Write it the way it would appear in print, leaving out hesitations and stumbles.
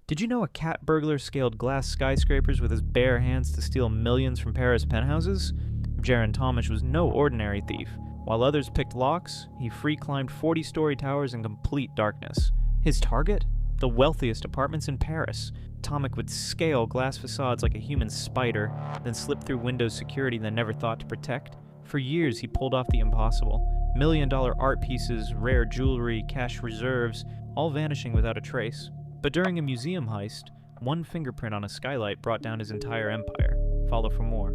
Did you know a cat burglar scaled glass skyscrapers with his bare hands to steal millions from Paris penthouses? Jaron Thomas was no ordinary thief. While others picked locks, he free-climbed 40-story towers in complete darkness. His target? The wealthiest apartments in Paris. Tomic would scale glass facades like a human spider, then slip through Windows security they never thought to protect. For years, he pulled off the impossible. $1 million art pieces, rare jewelry, cash reserves, all vanishing without a trace. But during a museum heist, one fingerprint on a skylight brought down his entire empire. Follow for more.